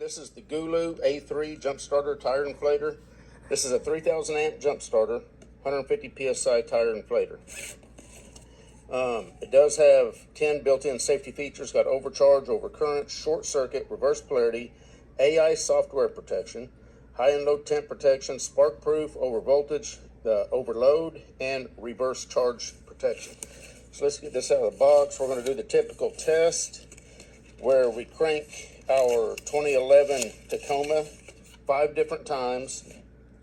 This is the Gooloo A3 jump starter tire inflator. This is a 3,000 amp jump starter, 150 psi tire inflator. It does have 10 built-in safety features. Got overcharge, overcurrent, short circuit, reverse polarity, AI software protection, high and low temp protection, spark proof, over voltage, overload, and reverse charge protection. So let's get this out of the box. We're going to do the typical test where we crank our 2011 Tacoma 5 different times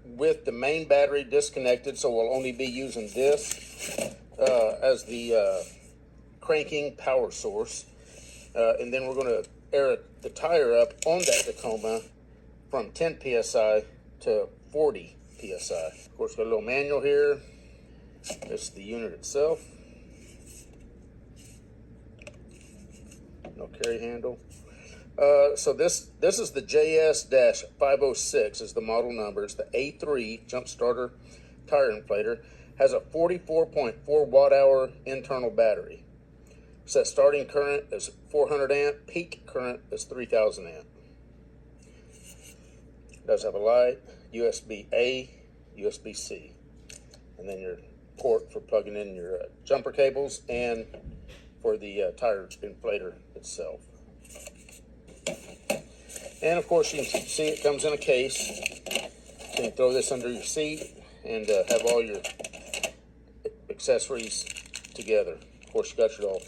with the main battery disconnected, so we'll only be using this as the cranking power source. And then we're going to air the tire up on that Tacoma from 10 psi to 40 psi. Of course, got a little manual here. This is the unit itself. No carry handle. So this is the JS-506 is the model number. It's the A3 jump starter tire inflator. Has a 44.4 watt hour internal battery. Set starting current is 400 amp. Peak current is 3,000 amp. Does have a light, USB-A, USB-C, and then your port for plugging in your jumper cables and for the tire inflator itself. And of course, you can see it comes in a case. So you can throw this under your seat and have all your accessories together. Of course, you got your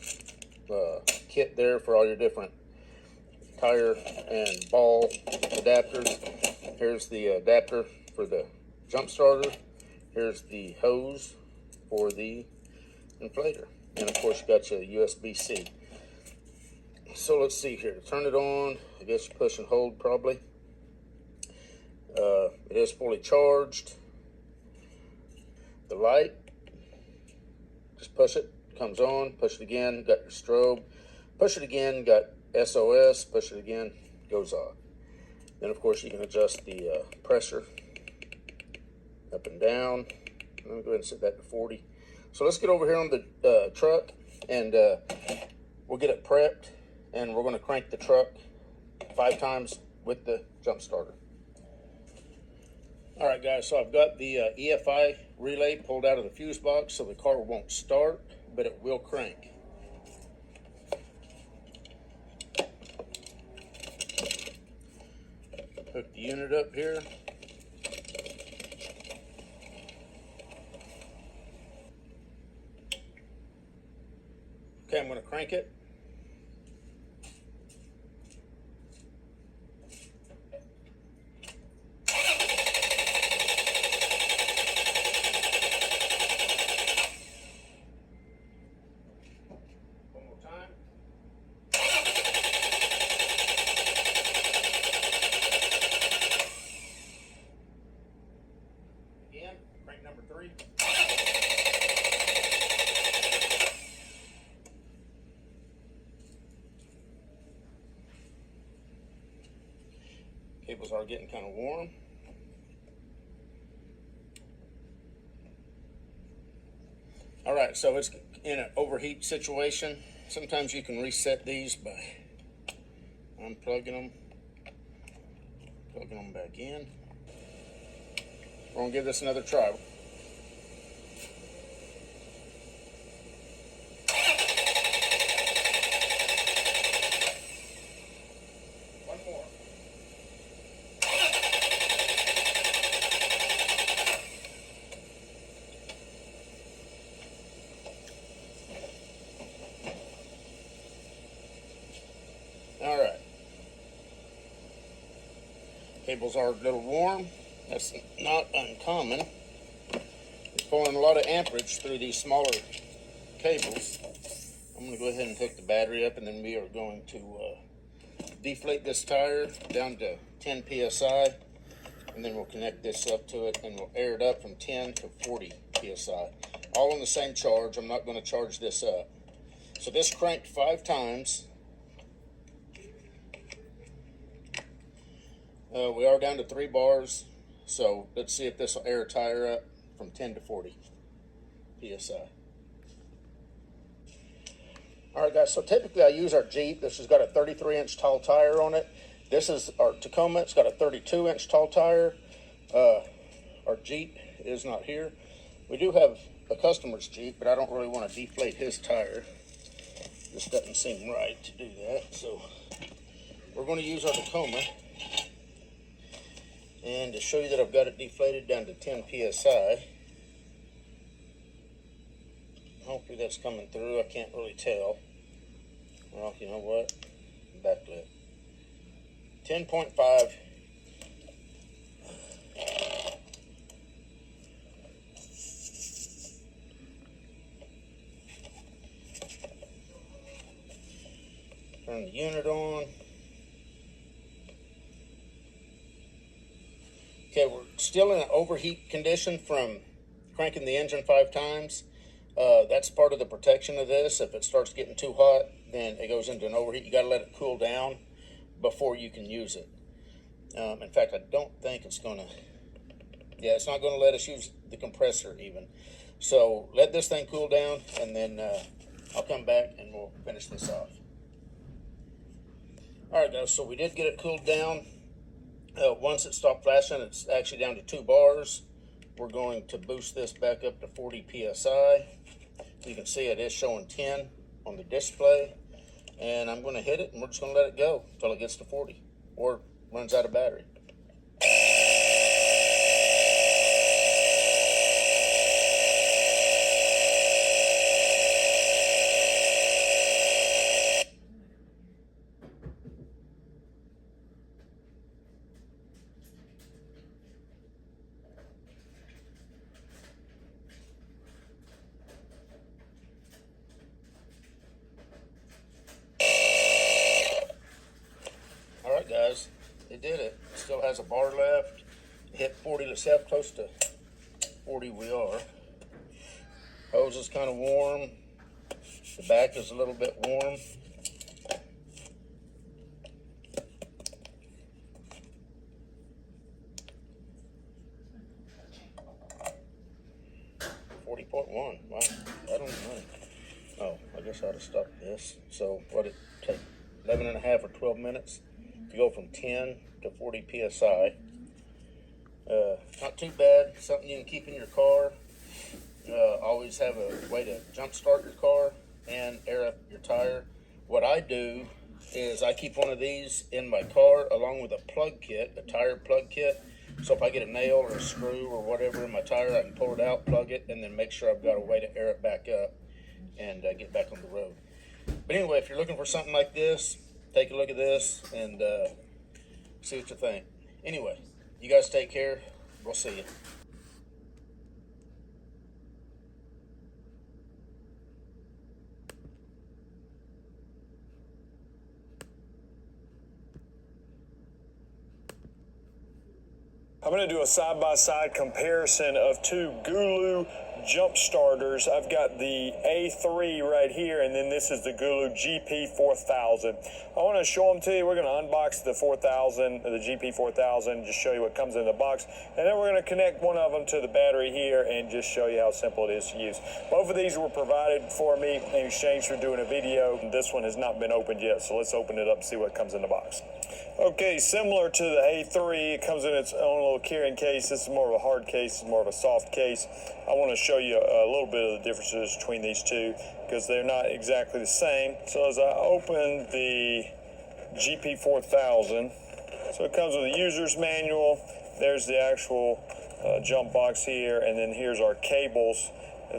little kit there for all your different tire and ball adapters. Here's the adapter for the jump starter. Here's the hose for the inflator. And of course, you got your USB-C. So let's see here. To turn it on, I guess you push and hold probably. It is fully charged. The light, just push it, comes on. Push it again, got your strobe. Push it again, got SOS. Push it again, goes off. Then of course you can adjust the pressure up and down. I'm gonna go ahead and set that to 40. So let's get over here on the truck and we'll get it prepped. And we're going to crank the truck 5 times with the jump starter. All right, guys, so I've got the EFI relay pulled out of the fuse box, so the car won't start, but it will crank. Hook the unit up here. Okay, I'm going to crank it. Crank number 3. Cables are getting kind of warm. All right, so it's in an overheat situation. Sometimes you can reset these by unplugging them, plugging them back in. We're gonna give this another try. One more. All right. Cables are a little warm. That's not uncommon. You're pulling a lot of amperage through these smaller cables. I'm going to go ahead and hook the battery up, and then we are going to deflate this tire down to 10 psi, and then we'll connect this up to it, and we'll air it up from 10 to 40 psi. All on the same charge. I'm not going to charge this up. So this cranked 5 times. We are down to 3 bars. So let's see if this will air a tire up from 10 to 40 psi. All right, guys, so typically I use our Jeep. This has got a 33-inch tall tire on it. This is our Tacoma. It's got a 32-inch tall tire. Our Jeep is not here. We do have a customer's Jeep, but I don't really want to deflate his tire. This doesn't seem right to do that. So we're going to use our Tacoma. And to show you that I've got it deflated down to 10 PSI. Hopefully that's coming through. I can't really tell. Well, you know what? Backlit. 10.5. Turn the unit on. Okay, we're still in an overheat condition from cranking the engine 5 times. That's part of the protection of this. If it starts getting too hot, then it goes into an overheat. You got to let it cool down before you can use it. In fact, I don't think it's going to, yeah, it's not going to let us use the compressor even. So let this thing cool down, and then I'll come back and we'll finish this off. All right, guys, so we did get it cooled down. Once it stopped flashing, it's actually down to 2 bars. We're going to boost this back up to 40 PSI. You can see it is showing 10 on the display. And I'm going to hit it, and we're just going to let it go until it gets to 40 or runs out of battery. Guys, it did it. Still has a bar left. Hit 40. Let's see how close to 40 we are. Hose is kind of warm. The back is a little bit warm. .1. Wow, I don't know. Oh, I guess I ought to stop this. So what it take 11 and a half or 12 minutes to go from 10 to 40 PSI. Not too bad. Something you can keep in your car. Always have a way to jump start your car and air up your tire. What I do is I keep one of these in my car along with a plug kit, a tire plug kit. So if I get a nail or a screw or whatever in my tire, I can pull it out, plug it, and then make sure I've got a way to air it back up and get back on the road. But anyway, if you're looking for something like this, take a look at this and see what you think. Anyway, you guys take care. We'll see you. I'm going to do a side-by-side comparison of 2 Gooloo jump starters. I've got the A3 right here, and then this is the Gooloo GP4000. I want to show them to you. We're going to unbox the 4000, the GP4000, just show you what comes in the box, and then we're going to connect one of them to the battery here and just show you how simple it is to use. Both of these were provided for me in exchange for doing a video. This one has not been opened yet, so let's open it up and see what comes in the box. Okay, similar to the A3, it comes in its own little carrying case. This is more of a hard case, this is more of a soft case. I want to show you a little bit of the differences between these two because they're not exactly the same. So as I open the GP4000, so it comes with a user's manual. There's the actual jump box here, and then here's our cables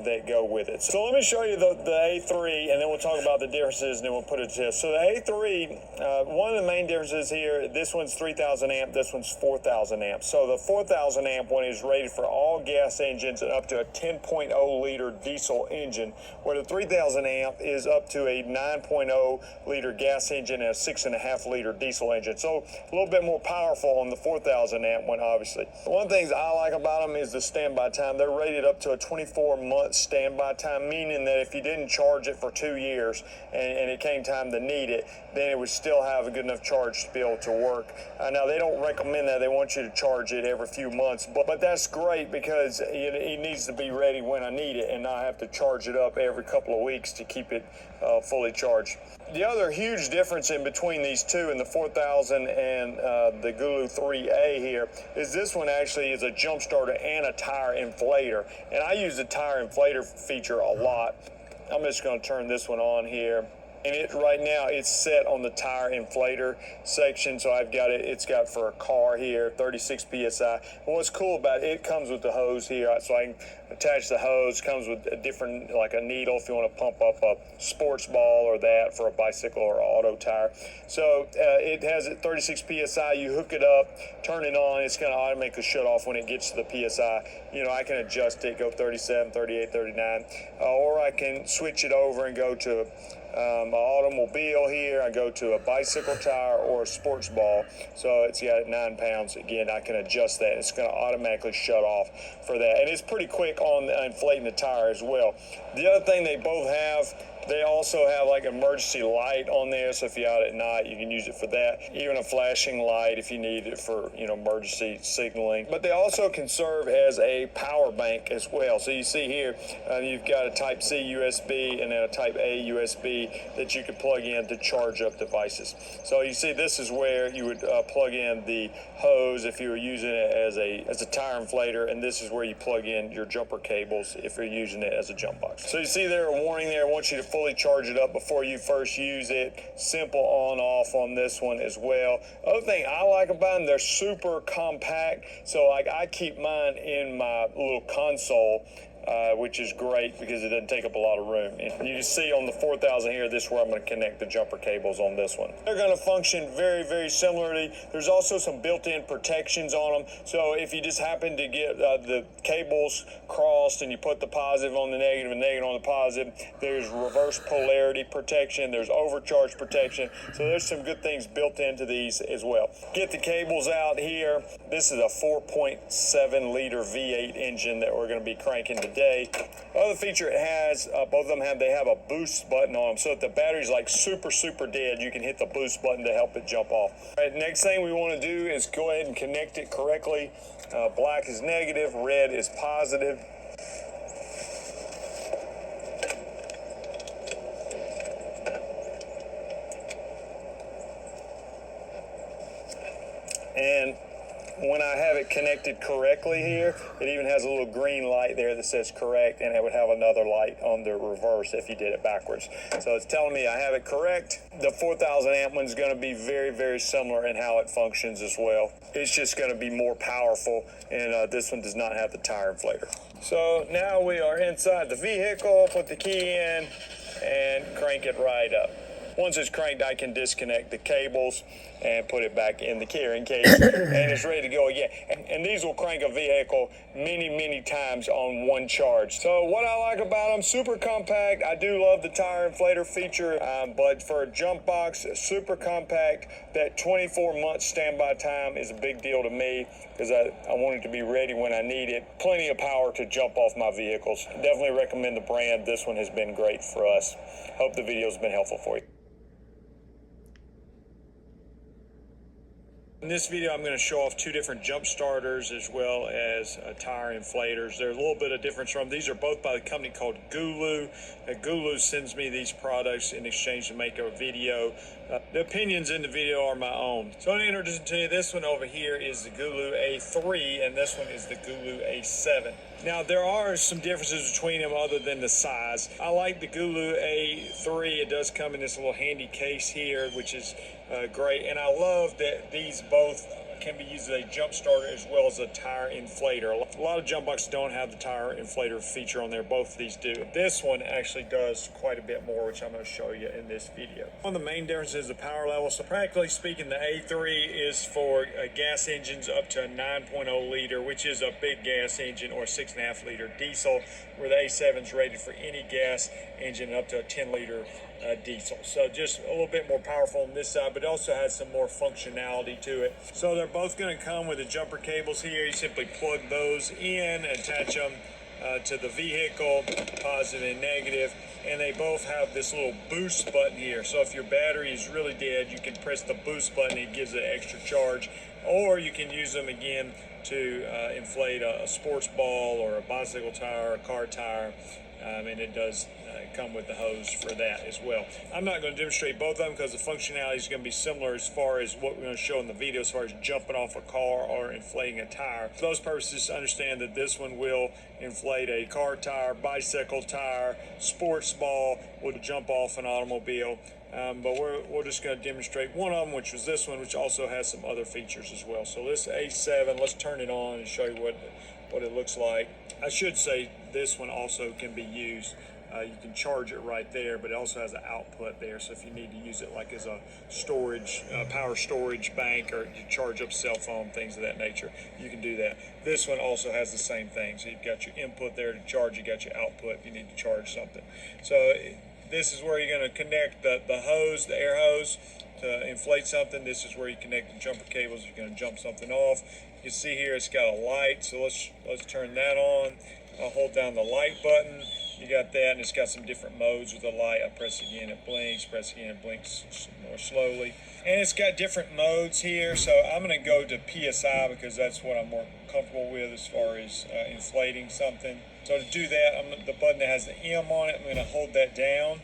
that go with it. So let me show you the A3, and then we'll talk about the differences, and then we'll put it to test. So the A3, one of the main differences here, this one's 3,000 amp, this one's 4,000 amp. So the 4,000 amp one is rated for all gas engines and up to a 10.0 liter diesel engine, where the 3,000 amp is up to a 9.0 liter gas engine and a 6.5 liter diesel engine. So a little bit more powerful on the 4,000 amp one, obviously. One of the things I like about them is the standby time. They're rated up to a 24-month standby time, meaning that if you didn't charge it for 2 years and it came time to need it, then it would still have a good enough charge to be able to work. Now, they don't recommend that. They want you to charge it every few months, but that's great because it needs to be ready when I need it and not have to charge it up every couple of weeks to keep it fully charged. The other huge difference in between these two, in the 4000 and the Gooloo 3A here, is this one actually is a jump starter and a tire inflator. And I use the tire inflator feature a lot. I'm just going to turn this one on here. And it right now it's set on the tire inflator section, so I've got it. It's got for a car here 36 psi. And what's cool about it, it comes with the hose here, so I can attach the hose. Comes with a different, like a needle if you want to pump up a sports ball or that for a bicycle or auto tire. So it has it 36 psi. You hook it up, turn it on. It's going to automatically shut off when it gets to the psi. You know, I can adjust it, go 37, 38, 39, or I can switch it over and go to an automobile here. I go to a bicycle tire or a sports ball. So it's got 9 pounds. Again, I can adjust that. It's going to automatically shut off for that. And it's pretty quick on inflating the tire as well. The other thing they both have, they also have like emergency light on there, so if you're out at night, you can use it for that. Even a flashing light if you need it for, you know, emergency signaling. But they also can serve as a power bank as well. So you see here, you've got a Type C USB and then a Type A USB that you can plug in to charge up devices. So you see, this is where you would plug in the hose if you were using it as a tire inflator, and this is where you plug in your jumper cables if you're using it as a jump box. So you see there a warning there. I want you to fully charge it up before you first use it. Simple on off on this one as well. Other thing I like about them, they're super compact. So like I keep mine in my little console, which is great because it doesn't take up a lot of room. And you can see on the 4000 here, this is where I'm going to connect the jumper cables on this one. They're going to function very, very similarly. There's also some built-in protections on them. So if you just happen to get the cables crossed and you put the positive on the negative and negative on the positive, there's reverse polarity protection. There's overcharge protection. So there's some good things built into these as well. Get the cables out here. This is a 4.7 liter V8 engine that we're going to be cranking today. Other feature it has, both of them have a boost button on them. So if the battery's like super dead, you can hit the boost button to help it jump off. All right, next thing we want to do is go ahead and connect it correctly. Black is negative, red is positive. And when I have it connected correctly here, it even has a little green light there that says correct, and it would have another light on the reverse if you did it backwards. So it's telling me I have it correct. The 4000 amp one is going to be very similar in how it functions as well. It's just going to be more powerful, and this one does not have the tire inflator. So now we are inside the vehicle, put the key in, and crank it right up. Once it's cranked, I can disconnect the cables and put it back in the carrying case, and it's ready to go again. And these will crank a vehicle many times on one charge. So what I like about them, super compact. I do love the tire inflator feature, but for a jump box, super compact. That 24-month standby time is a big deal to me because I want it to be ready when I need it. Plenty of power to jump off my vehicles. Definitely recommend the brand. This one has been great for us. Hope the video's been helpful for you. In this video, I'm going to show off two different jump starters as well as tire inflators. There's a little bit of difference from them. These are both by a company called Gooloo. Gooloo sends me these products in exchange to make a video. The opinions in the video are my own. So I'm going to introduce to you, this one over here is the Gooloo A3, and this one is the Gooloo A7. Now, there are some differences between them other than the size. I like the Gooloo A3. It does come in this little handy case here, which is great. And I love that these both can be used as a jump starter as well as a tire inflator. A lot of jump boxes don't have the tire inflator feature on there. Both of these do. This one actually does quite a bit more, which I'm going to show you in this video. One of the main differences is the power level. So practically speaking, the A3 is for gas engines up to a 9.0 liter, which is a big gas engine, or 6.5 liter diesel, where the A7 is rated for any gas engine up to a 10 liter diesel. So just a little bit more powerful on this side, but it also has some more functionality to it. So they're both going to come with the jumper cables here. You simply plug those in, attach them to the vehicle, positive and negative, and they both have this little boost button here. So if your battery is really dead, you can press the boost button. It gives it extra charge, or you can use them again to inflate a sports ball or a bicycle tire or a car tire. and it does come with the hose for that as well. I'm not going to demonstrate both of them because the functionality is going to be similar as far as what we're going to show in the video, as far as jumping off a car or inflating a tire. For those purposes, understand that this one will inflate a car tire, bicycle tire, sports ball, will jump off an automobile. But we're just going to demonstrate one of them, which was this one, which also has some other features as well. So this A7, let's turn it on and show you what it looks like. I should say this one also can be used. You can charge it right there, but it also has an output there. So if you need to use it like as a storage, power storage bank, or you charge up cell phone, things of that nature, you can do that. This one also has the same thing. So you've got your input there to charge, you got your output if you need to charge something. So this is where you're going to connect the hose, the air hose, to inflate something. This is where you connect the jumper cables. You're going to jump something off. You see here it's got a light, so let's turn that on. I'll hold down the light button. You got that, and it's got some different modes with the light. I press again, it blinks. Press again, it blinks more slowly. And it's got different modes here, so I'm going to go to PSI because that's what I'm more comfortable with as far as inflating something. So to do that, the button that has the M on it, I'm going to hold that down,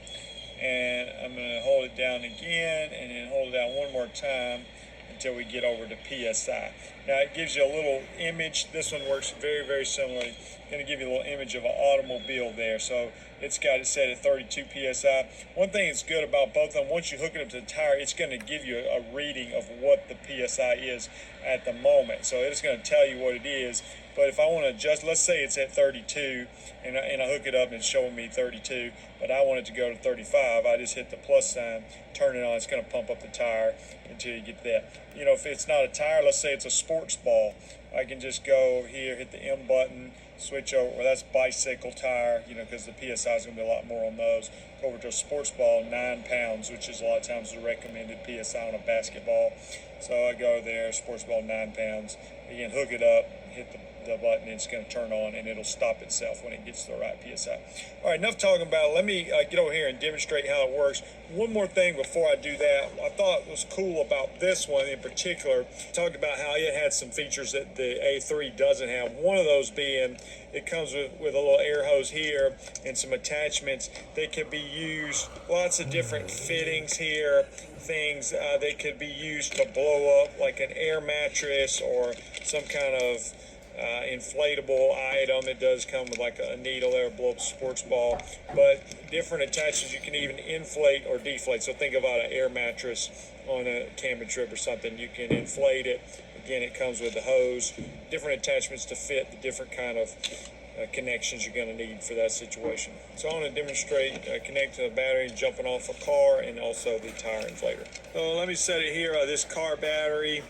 and I'm going to hold it down again, and then hold it down one more time until we get over to PSI. Now it gives you a little image. This one works very, very similarly. It's going to give you a little image of an automobile there. So it's got it set at 32 PSI. One thing that's good about both of them, once you hook it up to the tire, it's going to give you a reading of what the PSI is at the moment. So it's going to tell you what it is. But if I want to adjust, let's say it's at 32, and I hook it up and it's showing me 32, but I want it to go to 35, I just hit the plus sign, turn it on, it's going to pump up the tire until you get that. You know, if it's not a tire, let's say it's a sports ball, I can just go over here, hit the M button, switch over, well that's bicycle tire, you know, because the PSI is going to be a lot more on those. Go over to a sports ball, 9 pounds, which is a lot of times the recommended PSI on a basketball. So I go there, sports ball, 9 pounds, again, hook it up, hit the button, it's going to turn on, and it'll stop itself when it gets to the right PSI. All right, enough talking about it. Let me get over here and demonstrate how it works. One more thing before I do that, I thought was cool about this one in particular, talked about how it had some features that the A3 doesn't have. One of those being it comes with a little air hose here and some attachments that can be used, lots of different fittings here, things that could be used to blow up like an air mattress or some kind of inflatable item. It does come with like a needle there, blow up a sports ball, but different attachments you can even inflate or deflate. So think about an air mattress on a camping trip or something. You can inflate it. Again, it comes with the hose, different attachments to fit the different kind of connections you're going to need for that situation. So I want to demonstrate connecting the battery, jumping off a car, and also the tire inflator. So let me set it here, this car battery,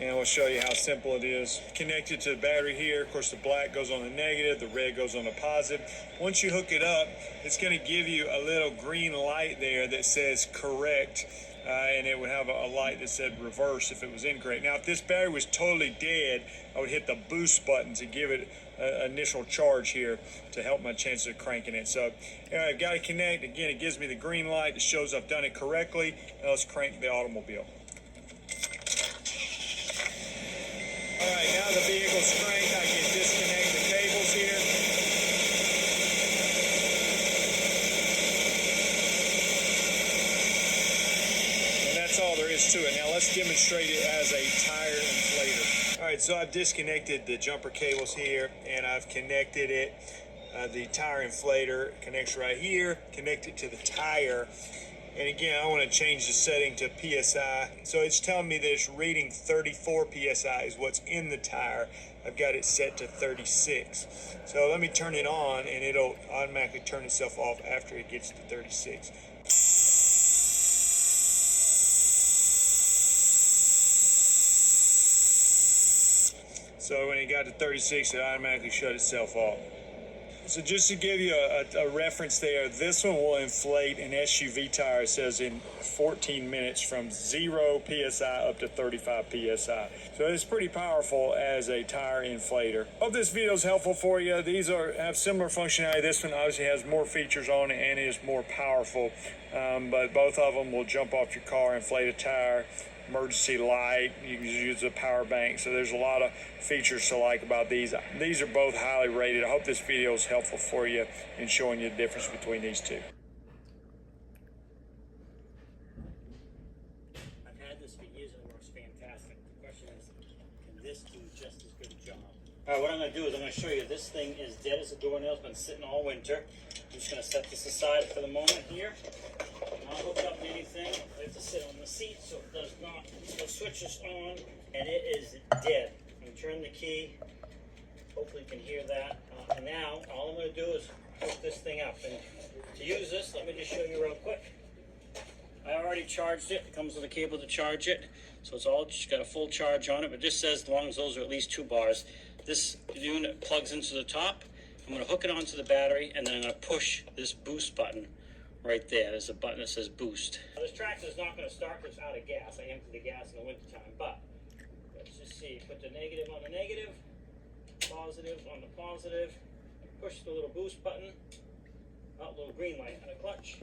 and we'll show you how simple it is. Connected to the battery here, of course the black goes on the negative, the red goes on the positive. Once you hook it up, it's going to give you a little green light there that says correct, and it would have a light that said reverse if it was incorrect. Now if this battery was totally dead, I would hit the boost button to give it an initial charge here to help my chances of cranking it. So anyway, I've got to connect. Again, it gives me the green light that shows I've done it correctly. Now let's crank the automobile. All right, now the vehicle's cranked. I can disconnect the cables here. And that's all there is to it. Now let's demonstrate it as a tire inflator. All right, so I've disconnected the jumper cables here, and I've connected it. The tire inflator connects right here, connect it to the tire. And again, I want to change the setting to PSI. So it's telling me that it's reading 34 PSI is what's in the tire. I've got it set to 36. So let me turn it on, and it'll automatically turn itself off after it gets to 36. So when it got to 36, it automatically shut itself off. So just to give you a reference there, this one will inflate an SUV tire, it says, in 14 minutes from 0 PSI up to 35 PSI. So it's pretty powerful as a tire inflator. Hope this video is helpful for you. These have similar functionality. This one obviously has more features on it and is more powerful, but both of them will jump off your car, inflate a tire, emergency light. You can use a power bank. So there's a lot of features to like about these. These are both highly rated. I hope this video is helpful for you in showing you the difference between these two. I've had this for years and it works fantastic. The question is, can this do just as good a job? All right, what I'm going to do is I'm going to show you this thing is dead as a doornail. It's been sitting all winter. I'm just going to set this aside for the moment here. Not hook up to anything. I have to sit on the seat so it does not. The switch is on and it is dead. I'm going to turn the key. Hopefully you can hear that. And now all I'm going to do is hook this thing up. And to use this, let me just show you real quick. I already charged it. It comes with a cable to charge it. So it's all just got a full charge on it. But it just says as long as those are at least 2 bars. This unit plugs into the top. I'm going to hook it onto the battery and then I'm going to push this boost button right there. There's a button that says boost. Now, this tractor is not going to start because it's out of gas. I empty the gas in the wintertime. But let's just see. Put the negative on the negative, positive on the positive. Push the little boost button. Oh, little green light on the clutch.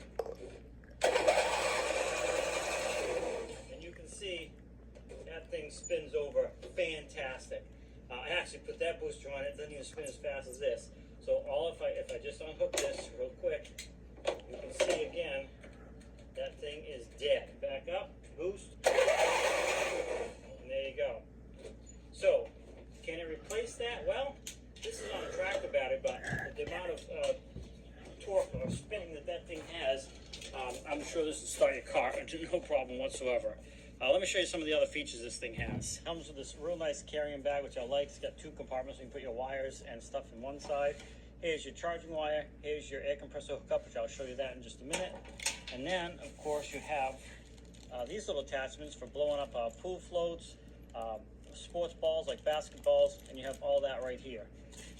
And you can see that thing spins over fantastic. I actually put that booster on it. It doesn't even spin as fast as this. So if I just unhook this real quick, you can see again that thing is dead. Back up, boost, and there you go. So can it replace that? Well, this is on a tractor battery, but the amount of torque or spinning that thing has, I'm sure this will start your car, no problem whatsoever. Let me show you some of the other features this thing has. It comes with this real nice carrying bag, which I like. It's got 2 compartments. You can put your wires and stuff in one side. Here's your charging wire. Here's your air compressor hookup, which I'll show you that in just a minute. And then, of course, you have these little attachments for blowing up pool floats, sports balls like basketballs, and you have all that right here.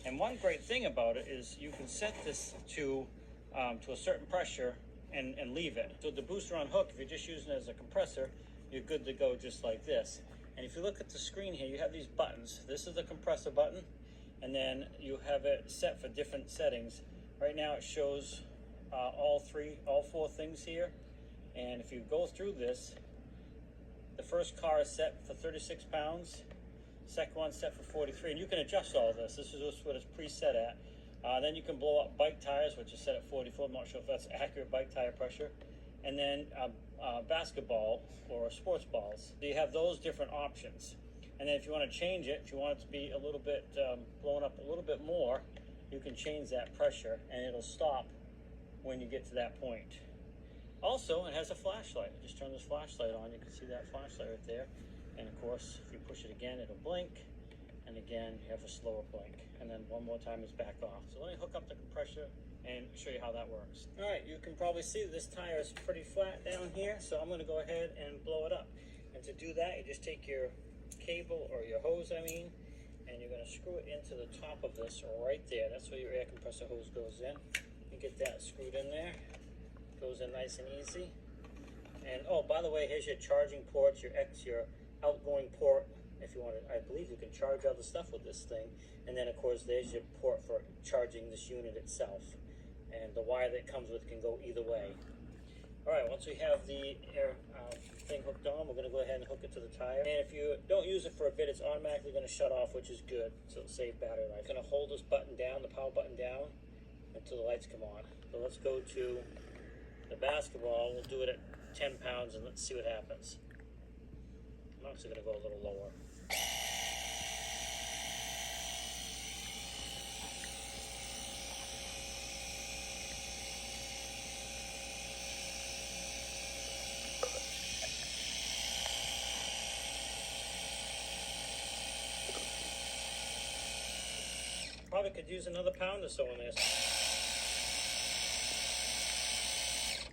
And one great thing about it is you can set this to a certain pressure and leave it. So the booster on hook, if you're just using it as a compressor, you're good to go just like this. And if you look at the screen here, you have these buttons. This is the compressor button, and then you have it set for different settings. Right now it shows all 4 things here. And if you go through this, the first car is set for 36 pounds, second one's set for 43, and you can adjust all of this. This is just what it's preset at. Then you can blow up bike tires, which is set at 44. I'm not sure if that's accurate bike tire pressure. And then basketball or sports balls. So you have those different options. And then if you want to change it, if you want it to be a little bit blown up a little bit more, you can change that pressure and it'll stop when you get to that point. Also, it has a flashlight. Just turn this flashlight on. You can see that flashlight right there. And of course, if you push it again, it'll blink. And again, you have a slower blink. And then one more time, it's back off. So let me hook up the compressor and show you how that works. All right, you can probably see this tire is pretty flat down here, so I'm gonna go ahead and blow it up. And to do that, you just take your cable, or your hose, and you're gonna screw it into the top of this right there. That's where your air compressor hose goes in. You get that screwed in there. Goes in nice and easy. And oh, by the way, here's your charging ports, your outgoing port. If you want to, I believe you can charge other stuff with this thing. And then of course there's your port for charging this unit itself. And the wire that comes with can go either way. All right, once we have the air thing hooked on, we're going to go ahead and hook it to the tire. And if you don't use it for a bit, it's automatically going to shut off, which is good. So it'll save battery life. I'm going to hold this button down, the power button down, until the lights come on. So let's go to the basketball. We'll do it at 10 pounds and let's see what happens. I'm actually going to go a little lower. Probably could use another pound or so in this.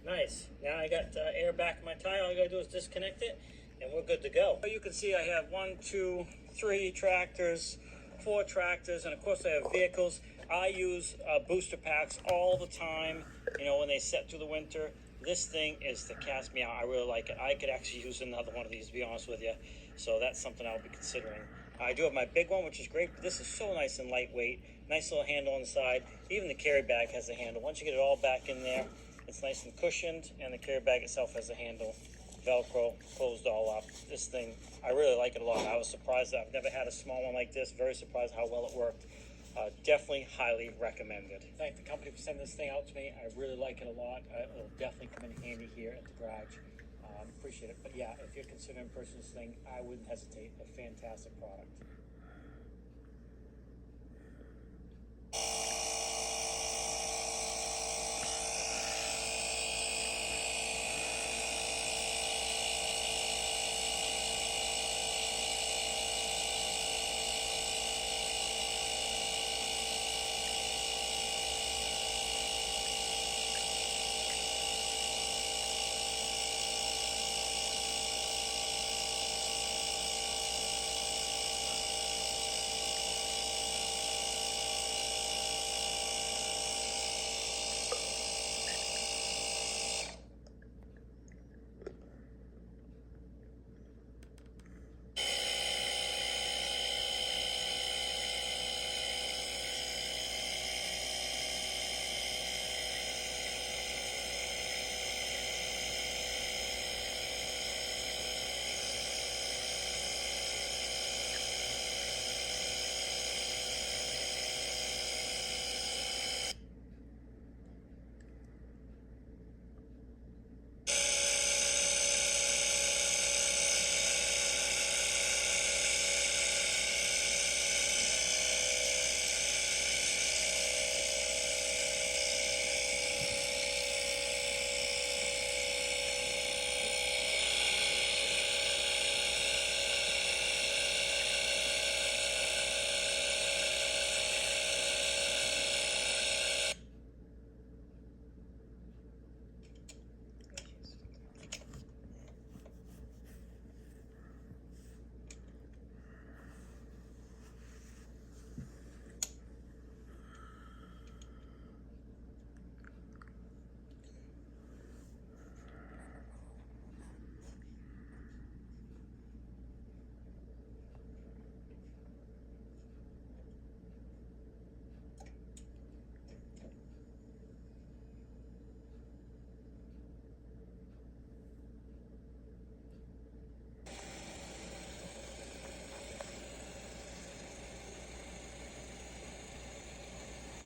Nice. Now I got air back in my tire. All I gotta do is disconnect it and we're good to go. You can see I have 1, 2, 3 tractors, 4 tractors, and of course I have vehicles. I use booster packs all the time, you know, when they set through the winter. This thing is the cast me out. I really like it. I could actually use another one of these, to be honest with you. So that's something I'll be considering. I do have my big one, which is great, but this is so nice and lightweight. Nice little handle on the side. Even the carry bag has a handle. Once you get it all back in there, it's nice and cushioned, and the carry bag itself has a handle. Velcro, closed all up. This thing, I really like it a lot. I was surprised that I've never had a small one like this. Very surprised how well it worked. Definitely highly recommended. Thank the company for sending this thing out to me. I really like it a lot. It'll definitely come in handy here at the garage. Appreciate it. But yeah, if you're considering purchasing this thing, I wouldn't hesitate. A fantastic product.